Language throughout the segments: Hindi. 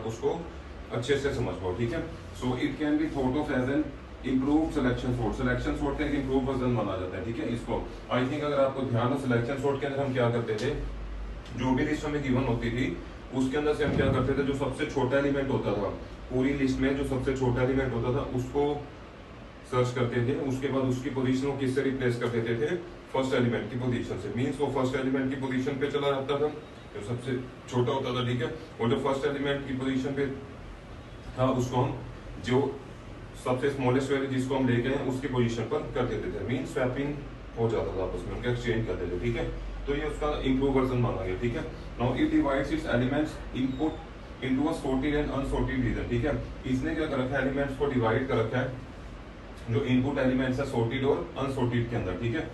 आप उसको अच्छे से समझ पाओ, ठीक है। So it can be thought of as an improve selection sort का एक इम्प्रूव वर्जन माना जाता है, ठीक है। इसको आई थिंक अगर आपको ध्यान हो, सिलेक्शन सॉर्ट के अंदर हम क्या करते थे, जो भी लिस्ट हमें गिवन होती थी उसके अंदर से हम क्या करते थे, जो सबसे छोटा एलिमेंट होता था पूरी लिस्ट में, जो सबसे छोटा एलिमेंट होता था उसको सर्च करते थे, उसके बाद उसकी पोजीशन को किससे रिप्लेस कर देते थे, फर्स्ट एलिमेंट की पोजीशन से। मींस वो फर्स्ट एलिमेंट की पोजीशन पे चला जाता था जो सबसे छोटा होता था, ठीक है। और जो फर्स्ट एलिमेंट की पोजीशन पे था उसको हम जो सबसे स्मॉलेस्ट वैल्यू जिसको हम लेके हैं उसकी पोजीशन पर कर देते थे। मींस स्वैपिंग हो जाता था आपस में, उनका एक्सचेंज करते थे, ठीक है। तो ये उसका इम्प्रूव वर्जन माना गया, ठीक है। Now it divides its elements input into a sorted and unsorted region, ठीक है। इसने क्या कर रखा है, एलिमेंट्स को डिवाइड कर रखा है जो इनपुट एलिमेंट्स है सॉर्टेड और अनसॉर्टेड के अंदर, ठीक है।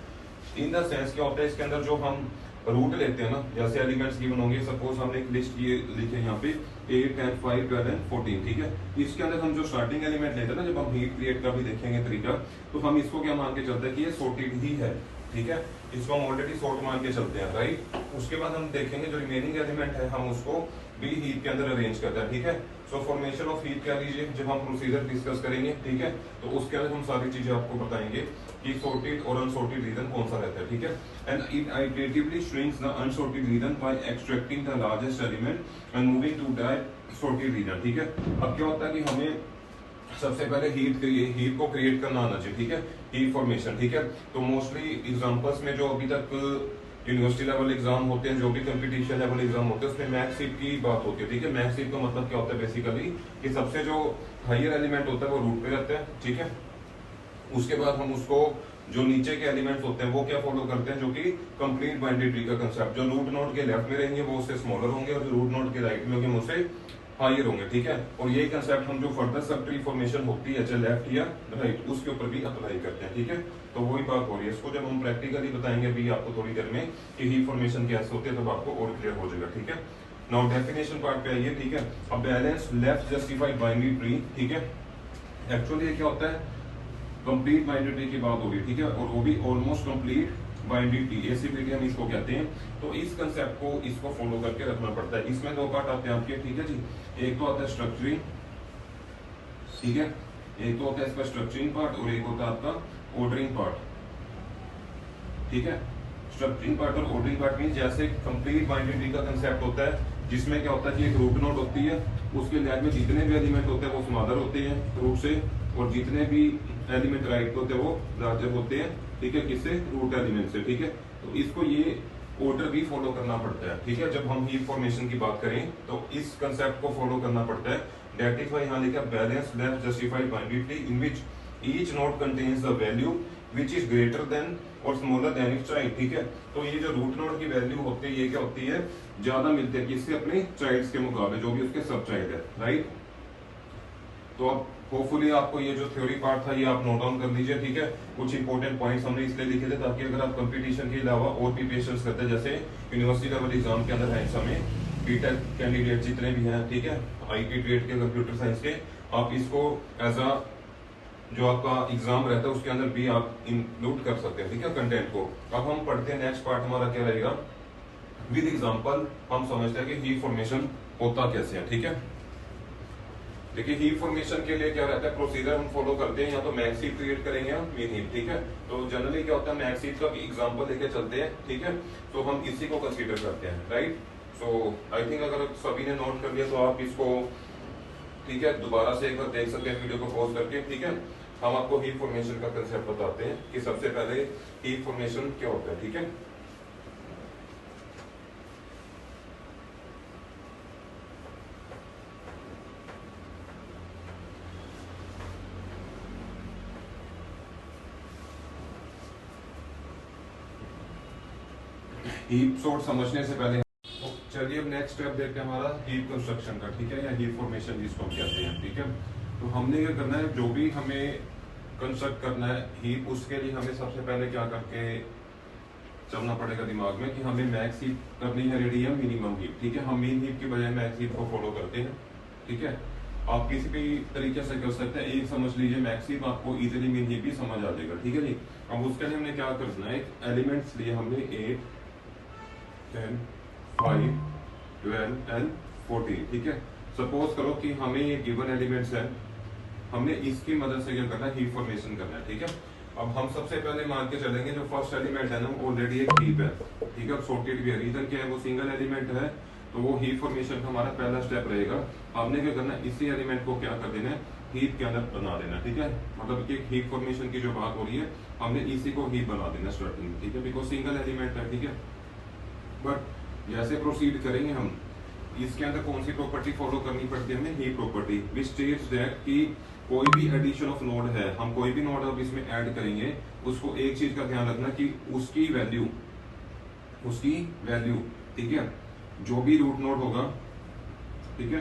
इन द सेंस क्या होता है इसके अंदर, जो हम रूट लेते हैं ना, जैसे एलिमेंट्स गिवन होंगे, सपोज हमने एक लिस्ट ये लिखे यहाँ पे 8, 10, 5, 12 एंड 14, ठीक है। इसके अंदर हम जो स्टार्टिंग एलिमेंट लेते हैं ना, जब हम हीप क्रिएट का भी देखेंगे तरीका, तो हम इसको क्या मान के चलते हैं कि ये सॉर्टेड ही है, ठीक है। इसको हम ऑलरेडी सॉर्ट मान के चलते हैं, राइट। उसके बाद हम देखेंगे जो रिमेनिंग एलिमेंट है हम उसको भी हीप के अंदर अरेंज करते हैं, ठीक है। सो फॉर्मेशन ऑफ हीप कह लीजिए, जब हम प्रोसीजर डिस्कस करेंगे, ठीक है, तो उसके अंदर हम सारी चीजें आपको बताएंगे कि सॉर्टेड और अनसॉर्टेड रीजन कौन सा रहता है, ठीक है। And it iteratively shrinks the unsorted region by extracting the largest element and moving to the sorted region, ठीक है। अब क्या होता है कि हमें सबसे पहले हीप को क्रिएट करना आना चाहिए, ठीक है, हीप फॉर्मेशन, ठीक है। तो मोस्टली एग्जांपल्स में जो अभी तक यूनिवर्सिटी लेवल एग्जाम होते हैं, जो भी कंपटीशन लेवल एग्जाम होते हैं, उसमें मैक्स हीप की बात होती है, ठीक है। मैक्स हीप का मतलब क्या होता है बेसिकली कि सबसे जो हायर एलिमेंट होता है वो रूट पे रहता है, ठीक है। उसके बाद हम उसको जो नीचे के एलिमेंट्स होते हैं वो क्या फॉलो करते हैं, जो कि कंप्लीट बाइनरी ट्री का कंसेप्ट, जो रूट नोड के लेफ्ट में रहेंगे वो उससे स्मॉलर होंगे और जो रूट नोड के राइट में होंगे वो उससे हायर होंगे, ठीक है। और यही कंसेप्ट हम जो फर्दर सब ट्री फॉर्मेशन होती है, चाहे लेफ्ट या राइट, उसके ऊपर भी अप्लाई करते हैं, ठीक है। तो वही बात हो रही है, इसको जब हम प्रैक्टिकली बताएंगे अभी आपको थोड़ी देर में कि हीप फॉर्मेशन कैसे होते हैं, तब आपको और क्लियर हो जाएगा, ठीक है। नाउ डेफिनेशन पार्ट पे आइए, ठीक है। A balance left justified binary tree, ठीक है। एक्चुअली ये क्या होता है, कंप्लीट बाइनरी ट्री की बात हो रही है, ठीक है, और वो भी ऑलमोस्ट कंप्लीट बाइनरी ट्री, एसीपीटी हम इसको कहते हैं। तो इस कंसेप्ट को इसको फॉलो करके रखना पड़ता है। इसमें दो पार्ट आते हैं आपके, ठीक है जी। एक तो आता है स्ट्रक्चरिंग, ठीक है, एक तो होता है इसका स्ट्रक्चरिंग पार्ट और एक होता है आपका ऑर्डरिंग पार्ट, ठीक है। स्ट्रक्चरिंग पार्ट और ऑर्डरिंग पार्ट मीन जैसे कंप्लीट बाइनरी ट्री का कंसेप्ट होता है, जिसमें क्या होता है कि एक रूट नोड होती है, उसके लेफ्ट में जितने भी एलिमेंट होते हैं वो स्मॉलर होते हैं रूट से, और जितने भी एलिमेंट राइट होते हैं वो लार्जर होते हैं, ठीक है, किससे, रूट एलिमेंट से, ठीक है। तो इसको ये ऑर्डर भी फॉलो करना पड़ता है, ठीक है। जब हम हीप फॉर्मेशन की बात करें तो इस कंसेप्ट को फॉलो करना पड़ता है। दैट इज व्हाई यहां लिखा balance left justified binary tree in which each node contains the value which is greater then और स्मॉलर देन इट्स चाइल्ड, ठीक है। तो ये जो रूट नोड की वैल्यू होती है ये क्या होती है, ज्यादा मिलती है किससे, अपने चाइल्ड्स के मुकाबले, जो भी उसके सब चाइल्ड है, राइट। तो अब होपफुली आपको ये जो थ्योरी पार्ट था ये आप नोट डाउन कर लीजिए, ठीक है। कुछ इंपॉर्टेंट पॉइंट्स हमने इसलिए लिखे थे ताकि अगर आप कंपटीशन के अलावा और भी पेशेंस करते हैं, जैसे यूनिवर्सिटी लेवल एग्जाम के अंदर है इस समय बीटेक कैंडिडेट जितने भी हैं, ठीक है, आईटी ट्रेड के, कंप्यूटर साइंस के, आप इसको एज अ जो आपका एग्जाम रहता है उसके अंदर भी आप इंक्लूड कर सकते हैं, ठीक है, कंटेंट को। अब हम पढ़ते हैं नेक्स्ट पार्ट हमारा क्या रहेगा, विद एग्जांपल हम समझते हैं कि हीप फॉर्मेशन होता कैसे है, ठीक है। देखिए हीप फॉर्मेशन के लिए क्या रहता है, प्रोसीजर हम फॉलो करते हैं, या तो मैक्स हीप क्रिएट करेंगे या मिन हीप, ठीक है। तो जनरली क्या होता है, मैक्स हीप का भी एग्जांपल लेके चलते हैं, ठीक है। तो हम इसी को कंसीडर करते हैं, राइट। सो आई थिंक अगर सभी ने नोट कर लिया तो आप इसको, ठीक है, दोबारा से एक बार देख सकते हैं वीडियो को पॉज करके, ठीक है। हम आपको हीप फॉर्मेशन का कंसेप्ट बताते हैं कि सबसे पहले हीप फॉर्मेशन क्या होता है, ठीक है। हीप सॉर्ट समझने से पहले चलिए अब नेक्स्ट स्टेप देखते हैं हमारा हीप कंस्ट्रक्शन का, ठीक है, या हीप फॉर्मेशन जिसको हम कहते हैं, ठीक है। तो हमने क्या करना है, जो भी हमें कंस्ट्रक्ट करना है हीप, उसके लिए हमें सबसे पहले क्या करके चलना पड़ेगा दिमाग में कि हमें मैक्स हीप करनी है रेडी या मिनिमम हीप, ठीक है। हम मिन हीप की बजाय मैक्स हीप को फॉलो करते हैं, ठीक है। आप किसी भी तरीके से कर सकते हैं, एक समझ लीजिए मैक्स हीप, आपको इजीली मिन हीप भी समझ आ जाएगा, ठीक है जी। अब उसके लिए हमने क्या करना है, एलिमेंट्स लिए हमने 8, 10, 5, 12 एंड 14, ठीक है। सपोज करो कि हमें ये गिवन एलिमेंट्स है, हमने इसकी मदद से क्या करना है, हीप फॉर्मेशन करना है, ठीक है। अब हम सबसे पहले मान के चलेंगे जो फर्स्ट एलिमेंट है ना वो ऑलरेडी एक हीप है, ठीक है, सॉर्टेड भी है। रीजन क्या है, वो सिंगल एलिमेंट है, तो वो हीप फॉर्मेशन का हमारा पहला स्टेप रहेगा। हमने क्या करना है, इसी एलिमेंट को क्या कर देना है, हीप के अंदर बना देना, ठीक है। मतलब कि हीप फॉर्मेशन की जो बात हो रही है, हमने इसी को हीप बना देना स्टार्टिंग में, ठीक है, बिकॉज सिंगल एलिमेंट है, ठीक है। बट जैसे प्रोसीड करेंगे हम, इसके अंदर कौन सी प्रॉपर्टी फॉलो करनी पड़ती है हमें, heap property, which states that कि कोई भी एडिशन ऑफ नोड है, हम कोई भी नोड अब इसमें ऐड करेंगे, उसको एक चीज का ध्यान रखना कि उसकी वैल्यू, ठीक है, जो भी रूट नोड होगा, ठीक है,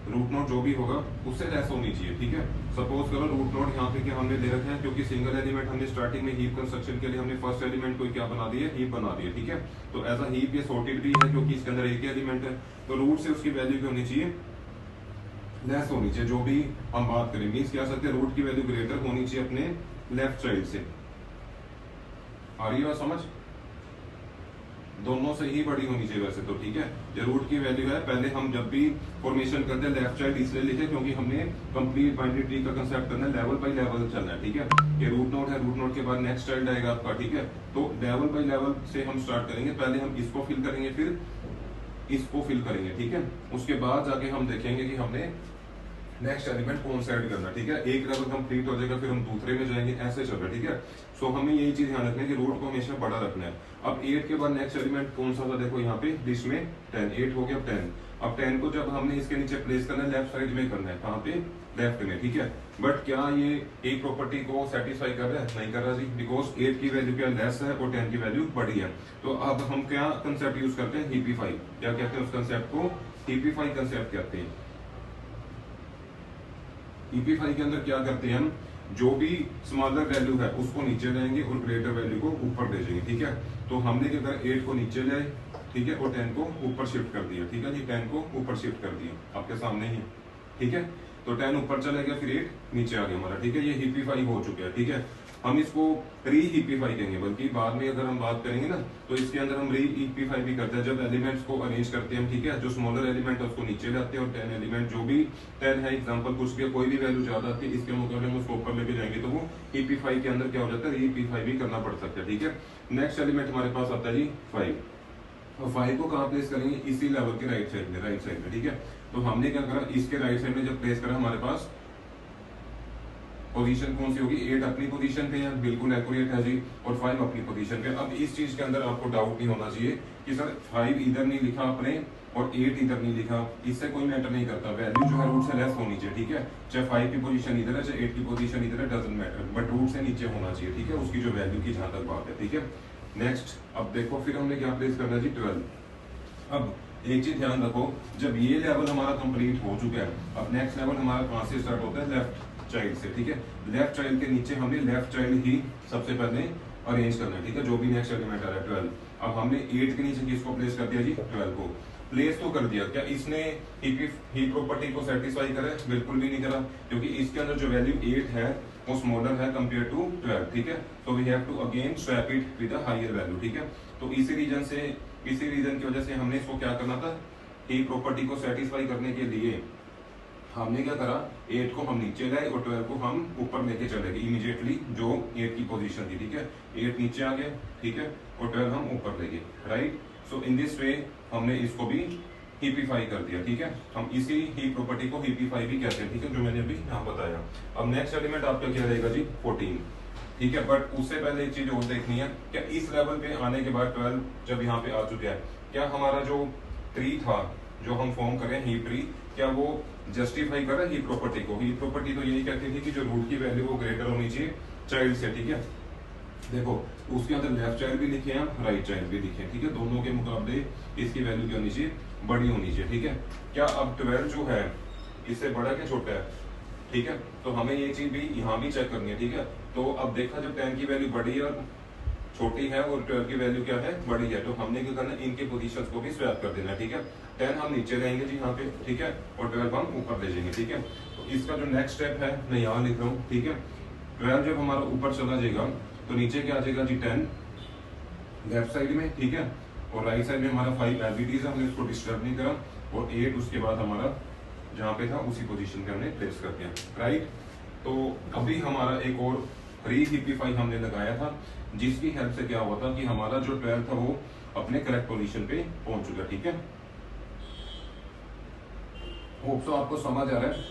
रूट नोड जो भी होगा उससे लेस होनी चाहिए, ठीक है। सपोज करो रूट नोड यहाँ पे क्या हमने दे रखे हैं, क्योंकि सिंगल एलिमेंट हमने स्टार्टिंग में हीप कंस्ट्रक्शन के लिए हमने फर्स्ट एलिमेंट को क्या बना दिया, हीप बना दिया, ठीक है। तो एज अ हीप ये सॉर्टेड भी है क्योंकि इसके अंदर एक ही एलिमेंट है, तो रूट से उसकी वैल्यू क्या होनी चाहिए, लेस होनी चाहिए। जो भी हम बात करें मीन्स क्या सकते हैं, रूट की वैल्यू ग्रेटर होनी चाहिए अपने लेफ्ट साइड से। आ रही है बात समझ, दोनों से ही बड़ी होनी चाहिए वैसे तो, ठीक है। जो रूट की वैल्यू है, पहले हम जब भी फॉर्मेशन करते हैं लेफ्ट साइड इसलिए लिखे क्योंकि हमने कंप्लीट बाइनरी ट्री का कंसेप्ट करना है, लेवल बाय लेवल चलना है, ठीक है। ये रूट नोड है, रूट नोड के बाद नेक्स्ट चाइल्ड आएगा आपका, ठीक है। तो लेवल बाय लेवल से हम स्टार्ट करेंगे, पहले हम इसको फिल करेंगे, फिर इसको फिल करेंगे, ठीक है। उसके बाद जाके हम देखेंगे कि हमने नेक्स्ट एलिमेंट कौन सा ऐड करना, ठीक है। एक लेवल कंप्लीट हो जाएगा, फिर हम दूसरे में जाएंगे, ऐसे चल रहा है, ठीक है। सो हमें यही चीज ध्यान रखना है कि रूट को हमेशा बड़ा रखना है। अब 8 के बाद नेक्स्ट एलिमेंट कौन सा था, देखो यहाँ पे लिस्ट में 10, 8 हो गया 10। अब 10 को जब हमने इसके नीचे प्लेस करना है, लेफ्ट साइड में करना है, कहाँ पे, लेफ्ट में, ठीक है। बट क्या ये एक प्रॉपर्टी को सेटिस्फाई कर रहा है, नहीं कर रहा जी, बिकॉज 8 की वैल्यू क्या लेस है और 10 की वैल्यू बड़ी है। तो अब हम क्या कंसेप्ट यूज करते हैं, हीपीफाई। क्या कहते हैं उस कंसेप्ट को, हीपीफाई कंसेप्ट कहते हैं। ईपीफाई के अंदर क्या करते हैं हम, जो भी स्मॉलर वैल्यू है उसको नीचे लाएंगे और ग्रेटर वैल्यू को ऊपर भेजेंगे, ठीक है। तो हमने क्या करा, 8 को नीचे लाए, ठीक है, और 10 को ऊपर शिफ्ट कर दिया, ठीक है जी, 10 को ऊपर शिफ्ट कर दिया, आपके सामने ही, ठीक है। तो 10 ऊपर चला गया, फिर 8 नीचे आ गया हमारा, ठीक है। ये हीपीफाई हो चुका है, ठीक है। हम इसको री हीपीफाई कहेंगे, बल्कि बाद में अगर हम बात करेंगे ना तो इसके अंदर हम री हीपीफाई भी करते हैं, जब एलिमेंट्स को अरेंज करते हैं, ठीक है। जो स्मॉलर एलिमेंट है उसको नीचे लाते हैं और 10 एलिमेंट जो भी 10 है एग्जांपल कुछ भी, कोई भी वैल्यू ज्यादा आती है इसके मुकाबले हम उसको ऊपर लेके जाएंगे, तो वो हीपीफाई के अंदर क्या हो जाता है, री हीपीफाई भी करना पड़ सकता है, ठीक है। नेक्स्ट एलिमेंट हमारे पास आता है जी 5। और 5 को कहाँ प्लेस करेंगे, इसी लेवल के राइट साइड में, ठीक है। तो हमने क्या करा, इसके राइट साइड में जब प्लेस करा, हमारे पास पोजीशन कौन सी होगी, 8 अपनी पोजीशन पे है, बिल्कुल एक्यूरेट है जी, और 5 अपनी पोजीशन पे। अब इस चीज के अंदर आपको डाउट नहीं होना चाहिए कि सर 5 इधर नहीं लिखा आपने और 8 इधर नहीं लिखा, इससे कोई मैटर नहीं करता, वैल्यू जो है रूट से लेस होनी चाहिए, ठीक है। चाहे 5 की पोजीशन इधर है, चाहे 8 की पोजीशन इधर है, डजंट मैटर, बट रूट से नीचे होना चाहिए, ठीक है, उसकी जो वैल्यू की जहां तक बात है, ठीक है। नेक्स्ट अब देखो, फिर हमने क्या प्लेस करना है जी 12। अब एक चीज ध्यान रखो, जब ये लेवल हमारा कंप्लीट हो चुका है, अब नेक्स्ट लेवल हमारा कहां से स्टार्ट होता है, लेफ्ट चाइल्ड से, ठीक है। लेफ्ट चाइल्ड के नीचे हमने लेफ्ट चाइल्ड ही सबसे पहले अरेंज करना है, ठीक है, जो भी नेक्स्ट एलिमेंट आ रहा है 12। अब हमने 8 के नीचे किसको प्लेस कर दिया जी, 12 को प्लेस तो कर दिया। क्या इसने हीप प्रॉपर्टी को सेटिस्फाई करा, बिल्कुल भी नहीं करा, क्योंकि इसके अंदर जो वैल्यू 8 है वो स्मॉलर है कंपेयर टू 12, ठीक है। तो we have to again swap it with a higher value, ठीक है। तो इसी रीजन की वजह से हमने इसको क्या करना था, हीप प्रॉपर्टी को सेटिस्फाई करने के लिए हमने क्या करा, 8 को हम नीचे लाए और 12 को हम ऊपर लेके चले गए इमीडिएटली, जो 8 की पोजीशन थी, ठीक है। 8 नीचे आ गया, ठीक है, और 12 हम ऊपर ले गए, right. So in this way हमने इसको भी हीपीफाई कर दिया, ठीक है। हम इसी हीप प्रॉपर्टी को हीपीफाई भी कहते हैं, ठीक है, जो मैंने अभी यहाँ बताया। अब नेक्स्ट एलिमेंट आपका क्या रहेगा जी, 14, ठीक है। बट उससे पहले एक चीज और देखनी है, क्या इस लेवल पे आने के बाद 12 जब यहाँ पे आ चुका है, क्या हमारा जो ट्री था जो हम फॉर्म करें हीप ट्री, क्या वो जस्टिफाई कर रहा है हीप प्रॉपर्टी को। हीप प्रॉपर्टी तो यही कहती थी कि जो रूट की वैल्यू वो ग्रेटर होनी चाहिए चाइल्ड से, ठीक है। देखो उसके अंदर लेफ्ट चाइल्ड भी लिखे हैं, राइट चाइल्ड भी लिखे हैं, ठीक है। दोनों के मुकाबले इसकी वैल्यू क्या होनी चाहिए, बड़ी होनी चाहिए, ठीक है। क्या अब 12 जो है इससे बड़ा क्या छोटा है, ठीक है। तो हमें ये चीज भी यहाँ भी चेक करनी है, ठीक है। तो अब देखा जब 10 की वैल्यू बड़ी है और छोटी है और 12 की वैल्यू क्या है, बड़ी है, तो हमने क्या करना है, इनके पोजीशंस को भी स्वैप कर देना है, ठीक है। 10 हम नीचे रहेंगे जी यहाँ पे, ठीक है, और 12 हम ऊपर ले जाएंगे, ठीक है। तो इसका जो नेक्स्ट स्टेप है मैं यहाँ लिख रहा हूँ, ठीक है। 12 जब हमारा ऊपर चला जाएगा तो नीचे क्या आ जाएगा जी 10 लेफ्ट साइड में, ठीक है, और राइट साइड में हमारा 5 एज इट इज है, हमने इसको डिस्टर्ब नहीं करा। और 8 उसके बाद हमारा जहाँ पे था उसी पोजीशन पे हमने प्लेस कर दिया, राइट। तो अभी हमारा एक और फ्री हिपिफाई हमने लगाया था, जिसकी हेल्प से क्या हुआ था कि हमारा जो 12 था वो अपने करेक्ट पोजीशन पे पहुंच चुका, ठीक है। होप सो आपको समझ आ रहा है,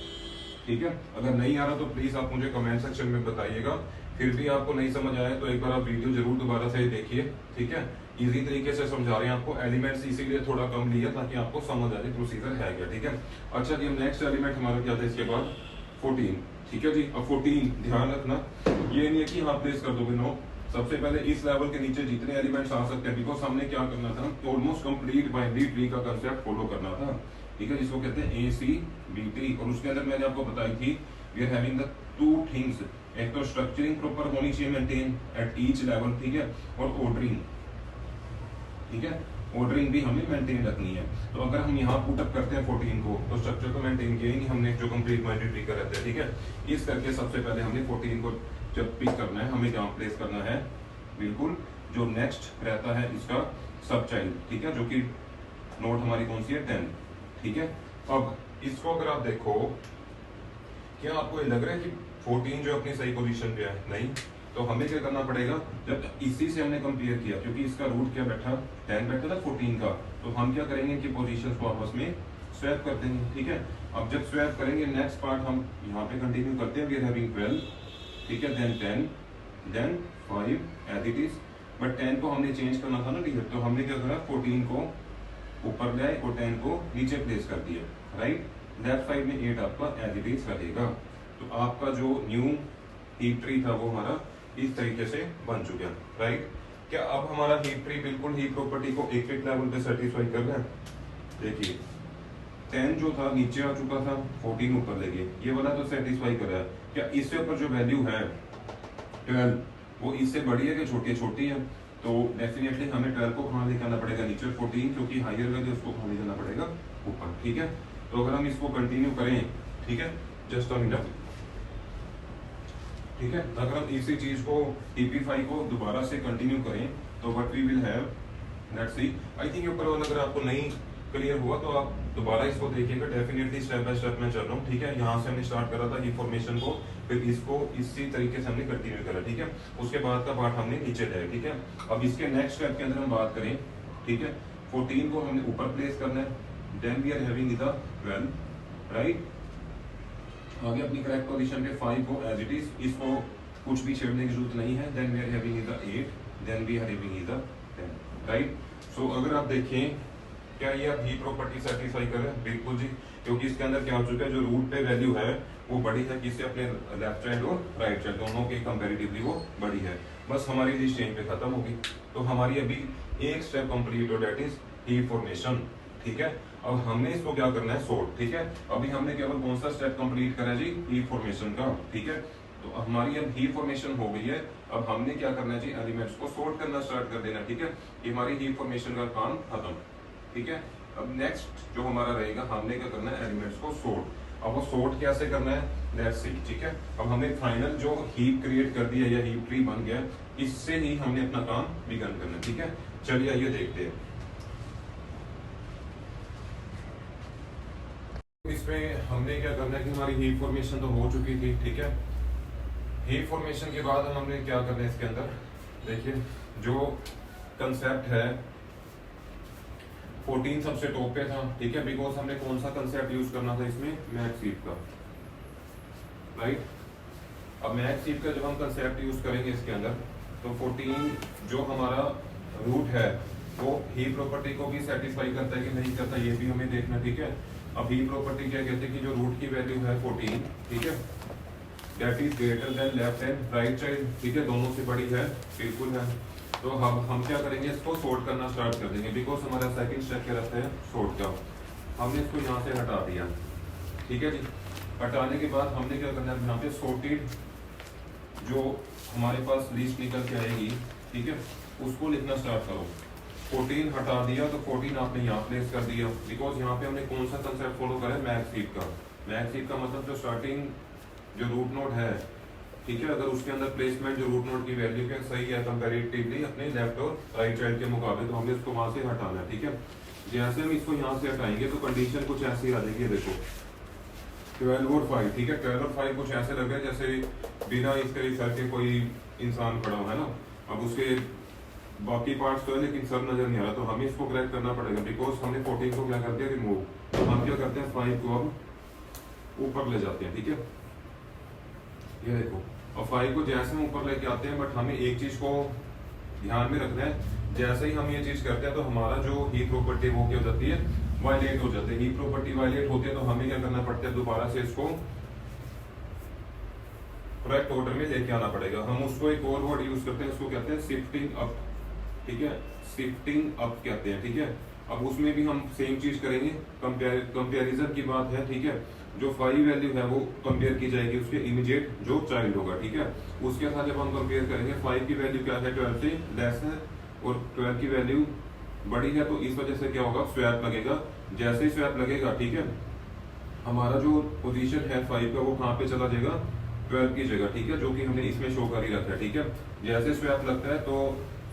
ठीक है। अगर नहीं आ रहा तो प्लीज आप मुझे कमेंट सेक्शन में बताइएगा। फिर भी आपको नहीं समझ आया तो एक बार आप वीडियो जरूर दोबारा से देखिए, ठीक है। इजी तरीके से समझा रहे हैं आपको, एलिमेंट्स इसीलिए थोड़ा कम लिया ताकि आपको समझ आ जाए प्रोसीजर है क्या, ठीक है। अच्छा जी, नेक्स्ट एलिमेंट हमारा क्या था इसके बाद, 14, ठीक है जी। अब 14 ध्यान रखना, ये नहीं है कि आप प्लेस कर दोगे, नो। सबसे पहले इस लेवल के नीचे जितने एलिमेंट्स आ सकते हैं, बिकॉज हमने क्या करना था, ऑलमोस्ट कंप्लीट बाइनरी ट्री का कंसेप्ट फॉलो करना था, ठीक है, जिसको कहते हैं ACBT। और उसके अंदर मैंने आपको बताई थी we are having the two things, एक तो स्ट्रक्चरिंग प्रॉपर होनी चाहिए मेंटेन एट ईच लेवल, ठीक है, और ऑर्डरिंग, ठीक है, ऑर्डरिंग भी हमें मेंटेन रखनी है। तो अगर हम यहाँ पुटअप करते हैं 14 को, तो स्ट्रक्चर को मेंटेन किया ही नहीं हमने, जो कंप्लीट बाइनरी ट्री का रहता है, ठीक है। इस करके सबसे पहले हमने 14 को जब पिक करना है, हमें जहाँ प्लेस करना है, बिल्कुल जो नेक्स्ट रहता है इसका सब चाइल्ड, ठीक है, जो कि नोट हमारी कौन सी है, 10, ठीक है। अब इसको अगर आप देखो, क्या आपको ये लग रहा है कि 14 जो अपनी सही पोजीशन पे है, नहीं। तो हमें क्या करना पड़ेगा, जब इसी से हमने कंपेयर किया, क्योंकि इसका रूट क्या बैठा, 10 बैठा था 14 का, तो हम क्या करेंगे कि पोजीशंस को आपस में स्वैप कर देंगे, ठीक है। अब जब स्वैप करेंगे, नेक्स्ट पार्ट हम यहाँ पे कंटिन्यू करते हैं, वी आर हैविंग 12, ठीक है, then 10, then 5 as it is. But 10 को हमने चेंज करना था ना, ठीक है, तो हमने क्या करा, 14 को ऊपर ले आए और 10 को नीचे प्लेस कर दिया, राइट। लेफ्ट साइड में 8 आपका एज इट इज रहेगा। तो आपका जो न्यू हीप ट्री था वो हमारा इस तरीके से बन चुका है, राइट। क्या अब हमारा हीप ट्री बिल्कुल ही प्रॉपर्टी को एक लेवल पे सेटिस्फाई कर रहा है? देखिए 10 जो था नीचे आ चुका था, 14 ऊपर ले गए, ये वाला तो सेटिस्फाई कर रहा है। क्या इससे ऊपर जो वैल्यू है 12 वो इससे बड़ी है कि छोटी है? छोटी है। तो डेफिनेटली हमें 12 को कहाँ लेकर आना पड़ेगा, नीचे, 14 क्योंकि हायर वैल्यू उसको कहाँ ले जाना पड़ेगा, ऊपर, ठीक है। तो अगर हम इसको कंटिन्यू करें, ठीक है, जस्ट अ मिनट, ठीक है, अगर हम इसी चीज को EP5 को दोबारा से कंटिन्यू करें तो what we will have, let's see. I think ऊपर वाला अगर आपको नहीं क्लियर हुआ तो आप दोबारा इसको देखिएगा, डेफिनेटली स्टेप बाय स्टेप मैं चल रहा हूँ, ठीक है। यहाँ से हमने स्टार्ट करा था इन्फॉर्मेशन को, फिर इसको इसी तरीके से हमने कंटिन्यू करा, ठीक है। उसके बाद का पार्ट हमने नीचे जाए, ठीक है। अब इसके नेक्स्ट स्टेप के अंदर हम बात करें, ठीक है, 14 को हमने ऊपर प्लेस करना है, then we are having the 12, right. आगे अपनी करेक्ट पोजीशन पे 5 को एज इट इज, इसको कुछ भी छेड़ने की जरूरत नहीं है, then we are having the 8, then we are having the 10, right. So अगर आप देखें, क्या ये अब ही प्रॉपर्टी सेटिस्फाई कर रहा है? बिल्कुल जी, क्योंकि इसके अंदर क्या हो चुका है, जो रूट पे वैल्यू है वो बड़ी है, किससे, अपने लेफ्ट चाइल्ड और राइट चाइल्ड दोनों के कंपैरेटिवली वो बड़ी है। बस हमारी लिस्ट यहीं पे खत्म होगी। तो हमारी अभी एक स्टेप कंप्लीट हो, दैट इज ही फॉर्मेशन, ठीक है। अब हमने इसको क्या करना है, सॉर्ट, ठीक है। अभी हमने केवल कौन सा स्टेप कंप्लीट करा जी, ही फॉर्मेशन का, ठीक है। तो हमारी अब ही फॉर्मेशन हो गई है। अब हमने क्या करना है जी, एलिमेंट्स को सॉर्ट करना स्टार्ट कर देना, ठीक है। ये हमारी ही फॉर्मेशन का काम खत्म, ठीक है। अब नेक्स्ट जो हमारा रहेगा, हमने क्या करना है, एलिमेंट्स को सॉर्ट। अब वो सॉर्ट कैसे करना है, लेट्स सी, ठीक है। अब हमने फाइनल जो हीप क्रिएट कर दिया या हीप ट्री बन गया, इससे ही हमने अपना काम बिगन करना है, ठीक है। चलिए आइए देखते हैं। इसमें हमने क्या करना है कि हमारी हीप फॉर्मेशन तो हो चुकी थी, ठीक है। हीप फॉर्मेशन के बाद हमने क्या करना है इसके अंदर, देखिए जो कंसेप्ट है 14 सबसे टॉप पे था, ठीक है, बिकॉज हमने कौन सा कंसेप्ट यूज करना था इसमें, मैक्स हीप का, राइट। अब मैक्स हीप का जब हम कंसेप्ट यूज करेंगे इसके अंदर, तो 14 जो हमारा रूट है वो ही प्रॉपर्टी को भी सेटिस्फाई करता है कि नहीं करता, ये भी हमें देखना, ठीक है। अब ही प्रॉपर्टी क्या कहते हैं कि जो रूट की वैल्यू है 14, ठीक है, that is greater then left and right child, ठीक है, दोनों से बड़ी है, बिल्कुल है। तो हम क्या करेंगे, इसको सॉर्ट करना स्टार्ट कर देंगे, बिकॉज हमारा सेकंड स्टेप क्या रहता है, सॉर्ट का। हमने इसको यहाँ से हटा दिया, ठीक है जी। हटाने के बाद हमने क्या करना है, यहाँ पे सॉर्टेड जो हमारे पास लिस्ट निकल के आएगी, ठीक है, उसको लिखना स्टार्ट करो। 14 हटा दिया तो 14 आपने यहाँ प्लेस कर दिया, बिकॉज यहाँ पे हमने कौन सा कंसेप्ट फॉलो करा है, मैक्स हीप का। मैक्स हीप का मतलब जो स्टार्टिंग जो रूट नोड है, ठीक है, अगर उसके अंदर प्लेसमेंट जो रूट नोड की वैल्यू क्या सही है कंपैरेटिवली अपने लेफ्ट और राइट चाइल्ड के मुकाबले, तो हमने उसको वहां से हटाना है, ठीक है। जैसे हम इसको यहाँ से हटाएंगे तो कंडीशन कुछ ऐसी आ जाएगी, देखो 12 और 5, ठीक है 12 और 5 कुछ ऐसे लग रहे हैं जैसे बिना इसके सर के कोई इंसान खड़ा हुआ है ना। अब उसके बाकी पार्ट्स तो है लेकिन सर नजर नहीं आ रहा, तो हमें इसको करेक्ट करना पड़ेगा बिकॉज हमने 14 को क्या कर दिया रिमूव। तो हम क्या करते हैं 5 को अब ऊपर ले जाते हैं, ठीक है ये देखो। और 5 को जैसे हम ऊपर लेके आते हैं, बट हमें एक चीज को ध्यान में रखना है, जैसे ही हम ये चीज करते हैं तो हमारा जो ही प्रॉपर्टी वो क्या हो जाती है वायलेट हो जाती है। ही प्रॉपर्टी वायलेट होती है तो हमें क्या करना पड़ता है, दोबारा से इसको करेक्ट ऑर्डर में लेके आना पड़ेगा। हम उसको एक और वर्ड यूज करते हैं, उसको कहते हैं शिफ्टिंग अप, ठीक है शिफ्टिंग अप कहते हैं, ठीक है। अब उसमें भी हम सेम चीज करेंगे, कंपेरिजन की बात है, ठीक है। जो 5 वैल्यू है वो कंपेयर की जाएगी उसके इमीडिएट जो चाइल्ड होगा, ठीक है। उसके साथ जब हम कंपेयर करेंगे 5 की वैल्यू क्या है 12 से लेस है और 12 की वैल्यू बड़ी है, तो इस वजह से क्या होगा स्वैप लगेगा। जैसे ही स्वैप लगेगा, ठीक है, हमारा जो पोजीशन है 5 का वो कहाँ पे चला जाएगा 12 की जगह, ठीक है, जो कि हमने इसमें शो कर ही रखा है, ठीक है। जैसे स्वैप लगता है तो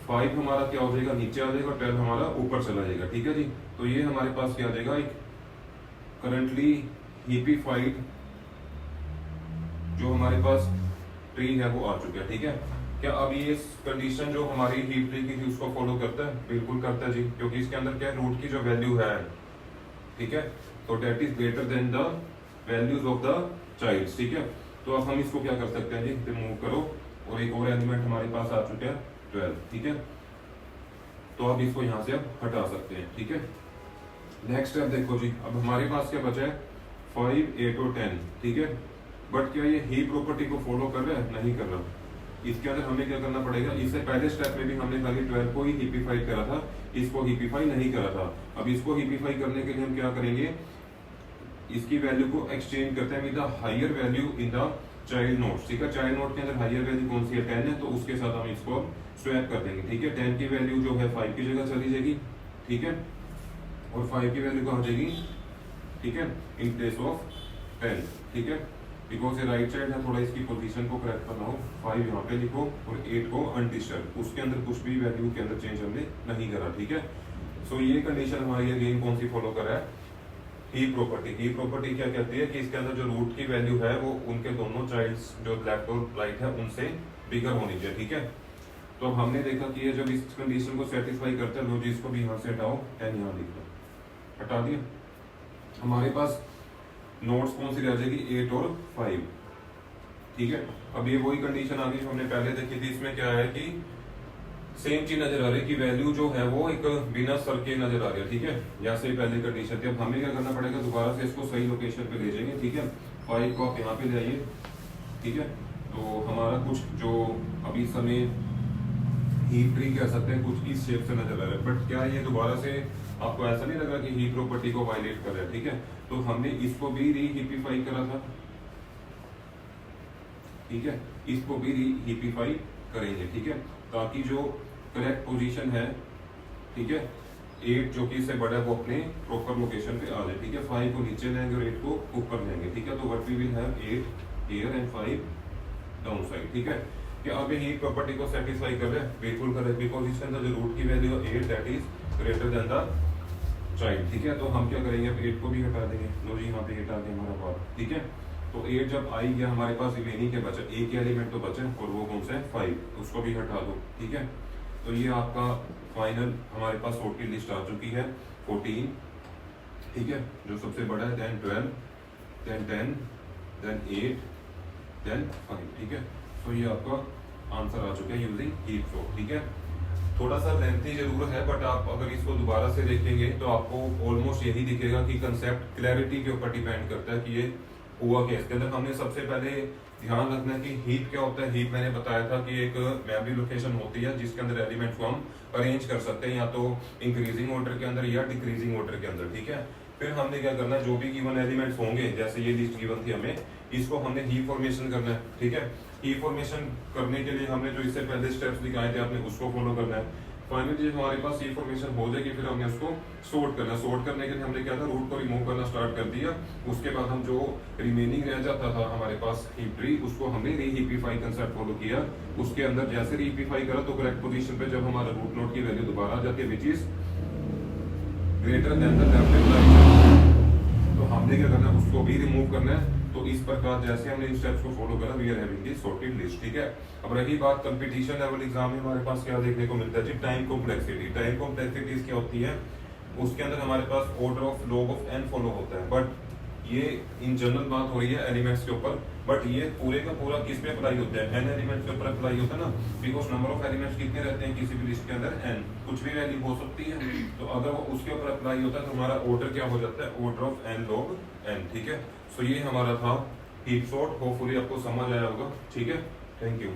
5 हमारा क्या हो जाएगा नीचे आ जाएगा, 12 हमारा ऊपर चला जाएगा, ठीक है जी। तो ये हमारे पास क्या आ जाएगा एक करंटली हीपिफाइड जो हमारे पास ट्री है वो आ चुका है, ठीक है। क्या अब ये कंडीशन जो हमारी हीप ट्री की थी उसको फॉलो करता है? बिल्कुल करता है जी, क्योंकि इसके अंदर क्या रूट की जो वैल्यू है, ठीक है, तो that is greater than the values of the child, ठीक है। तो अब हम इसको क्या कर सकते हैं जी, रिमूव करो और एक और एलिमेंट हमारे पास आ चुके हैं 12, ठीक है। तो अब इसको यहाँ से अब हटा सकते हैं, ठीक है। नेक्स्ट स्टेप देखो जी, अब हमारे पास क्या बचा है 5, 8 और 10, ठीक है। बट क्या ये ही प्रॉपर्टी को फॉलो कर रहा है? नहीं कर रहा। इसके अंदर हमें क्या करना पड़ेगा, इससे पहले स्टेप में भी हमने खाली 12 को ही हीपिफाई करा था, इसको हीपिफाई नहीं करा था। अब इसको हीपिफाई करने के लिए हम क्या करेंगे, इसकी वैल्यू को एक्सचेंज करते हैं with the higher value in the child node, ठीक है। चाइल्ड नोट के अंदर हायर वैल्यू कौन सी है 10 है, तो उसके साथ हम इसको स्वैप कर देंगे, ठीक है। 10 की वैल्यू जो है 5 की जगह चली जाएगी, ठीक है, और 5 की वैल्यू कहाँ जाएगी, ठीक है, इन प्लेस ऑफ 10, ठीक है। बिकॉज ये राइट साइड है, थोड़ा इसकी पोजीशन को करेक्ट करना हो, 5 यहाँ पे लिखो और 8 को अनडिस्टर्ब, उसके अंदर कुछ भी वैल्यू के अंदर चेंज हमने नहीं करा, ठीक है। सो ये कंडीशन हमारी अगेन कौन सी फॉलो कर रहा है, ही प्रॉपर्टी। ही प्रॉपर्टी क्या कहती है कि इसके अंदर जो रूट की वैल्यू है वो उनके दोनों चाइल्ड्स जो लेफ्ट और राइट है उनसे बिगर होनी चाहिए, ठीक है। तो अब हमने देखा कि ये जब इस कंडीशन को सेटिस्फाई करते हैं, लो जी इसको भी यहाँ से हटाओ, 10 यहाँ लिख दो, हटा दिया। हमारे पास नोट्स कौन सी रह जाएगी 8 और 5, ठीक है। अब ये वही कंडीशन आ गई जो हमने पहले देखी थी। इसमें क्या है कि सेम चीज नजर आ रही है कि वैल्यू जो है वो एक बिना सर के नजर आ रही है, ठीक है, जैसे ही पहले कंडीशन थी। अब हमें क्या करना पड़ेगा, दोबारा से इसको सही लोकेशन पे ले जाएंगे, ठीक है। 5 को आप यहाँ पे ले आइए, ठीक है। तो हमारा कुछ जो अभी समय हीप ट्री कह सकते हैं कुछ इस शेप से नजर आ रहा है, बट क्या ये दोबारा से आपको ऐसा नहीं लगा कि ही प्रॉपर्टी को वायलेट कर रहा है, ठीक है। तो हमने इसको भी रीहीपिफाई करा था, ठीक है, इसको भी रीहीपिफाई करेंगे, ठीक है, ताकि जो करेक्ट पोजीशन है, ठीक है, 8 जो कि इससे बड़ा है वो अपने प्रॉपर लोकेशन पे आ जाए, ठीक है। 5 को नीचे लेंगे और 8 को ऊपर लेंगे, ठीक है। तो what we will have 8 here and 5 down side, ठीक है। क्या अब ये प्रॉपर्टी को सेटिस्फाई कर रहे हैं? बिल्कुल कर रहे हैं, बिकॉज इसके अंदर जो रूट की वैल्यू है 8 that is greater than the child, ठीक है। तो हम क्या करेंगे, अब 8 को भी हटा देंगे, लो जी यहाँ पे 8 आ गया हमारा पास, ठीक है। तो 8 जब आई गया हमारे पास रिमेनिंग के बचा एक ही एलिमेंट तो बचे और वो कौन सा है 5, उसको भी हटा दो, ठीक है। तो ये आपका फाइनल हमारे पास सॉर्ट की लिस्ट आ चुकी है 14, ठीक है, जो सबसे बड़ा है, देन 12, देन 10, देन 8, देन 5, ठीक है। तो ये आपका आंसर आ चुका है यूजिंग हीप सॉर्ट, ठीक है। थोड़ा सा लेंथी जरूर है, बट आप अगर इसको दोबारा से देखेंगे तो आपको ऑलमोस्ट यही दिखेगा कि कंसेप्ट क्लैरिटी के ऊपर डिपेंड करता है कि ये हुआ क्या। इसके अंदर हमने सबसे पहले ध्यान रखना है कि हीप क्या होता है। हीप मैंने बताया था कि एक मेमोरी लोकेशन होती है जिसके अंदर एलिमेंट को हम अरेंज कर सकते हैं, या तो इंक्रीजिंग ऑर्डर के अंदर या डिक्रीजिंग ऑर्डर के अंदर, ठीक है। फिर हमने क्या करना है, जो भी गिवन एलिमेंट्स होंगे, जैसे ये लिस्ट गिवन थी हमें, इसको हमने ही फॉर्मेशन करना है, ठीक है। ही फॉर्मेशन करने के लिए हमने जो इससे पहले स्टेप्स दिखाए थे आपने उसको फॉलो करना है। फाइनली जब हमारे पास ही फॉर्मेशन हो जाएगी फिर हमने उसको सॉर्ट करना है। सॉर्ट करने के लिए हमने क्या था, रूट को रिमूव करना स्टार्ट कर दिया। उसके बाद हम जो रिमेनिंग रह जाता था हमारे पास हीप ट्री, उसको हमने रीहीपिफाई कंसेप्ट फॉलो किया। उसके अंदर जैसे रीहीपिफाई करा तो करेक्ट पोजीशन पे जब हमारा रूट नोड की वैल्यू दोबारा आ जाती है, which is greater than the left implied, तो हमने क्या करना है उसको भी रिमूव करना है। तो इस प्रकार जैसे हमने इन स्टेप्स को फॉलो करा, we are having the sorted list, ठीक है। अब रही बात कंपटीशन लेवल एग्जाम में हमारे पास क्या देखने को मिलता है जी, टाइम कॉम्प्लेक्सिटी। टाइम कॉम्प्लेक्सिटी क्या होती है, उसके अंदर हमारे पास order of log of N follow होता है, बट ये इन जनरल बात हो रही है एलिमेंट्स के ऊपर, बट ये पूरे का पूरा किस पे अप्लाई होता है, एन एलिमेंट्स के ऊपर अप्लाई होता है ना, बिकॉज नंबर ऑफ एलिमेंट्स कितने रहते हैं किसी भी लिस्ट के अंदर, एन, कुछ भी वैल्यू हो सकती है। तो अगर वो उसके ऊपर अप्लाई होता है तो हमारा ऑर्डर क्या हो जाता है, order of n log n, ठीक है। सो ये हमारा था हीप सॉर्ट, होपफुली आपको समझ आया होगा, ठीक है। Thank you.